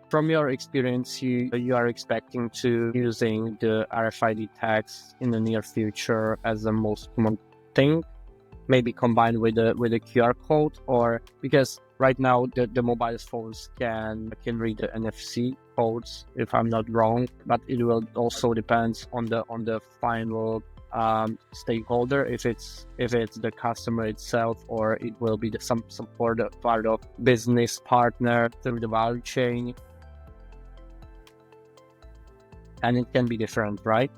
From your experience, you are expecting to using the RFID tags in the near future as the most common thing, maybe combined with the QR code, or because right now the mobile phones can read the NFC codes, if I'm not wrong, but it will also depends on the final stakeholder, if it's the customer itself, or it will be some part of business partner through the value chain, and it can be different, right?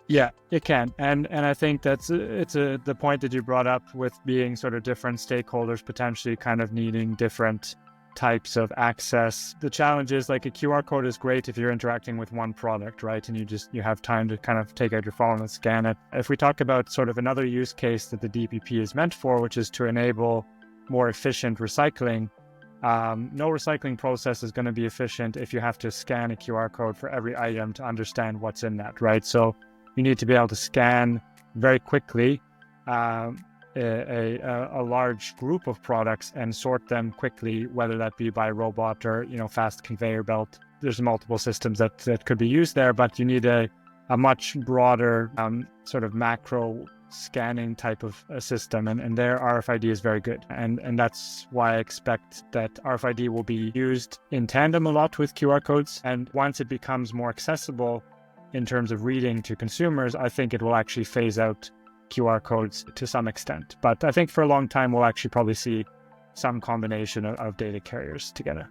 Yeah, it can. And I think the point that you brought up with being sort of different stakeholders potentially kind of needing different types of access. The challenge is, like, a QR code is great if you're interacting with one product, right? And you have time to kind of take out your phone and scan it. If we talk about sort of another use case that the DPP is meant for, which is to enable more efficient recycling, no recycling process is going to be efficient if you have to scan a QR code for every item to understand what's in that, right? So you need to be able to scan very quickly a large group of products and sort them quickly, whether that be by robot or fast conveyor belt. There's multiple systems that could be used there, but you need a much broader sort of macro scanning type of a system, and there RFID is very good, and that's why I expect that RFID will be used in tandem a lot with QR codes. And once it becomes more accessible in terms of reading to consumers, I think it will actually phase out QR codes to some extent. But I think for a long time we'll actually probably see some combination of data carriers together.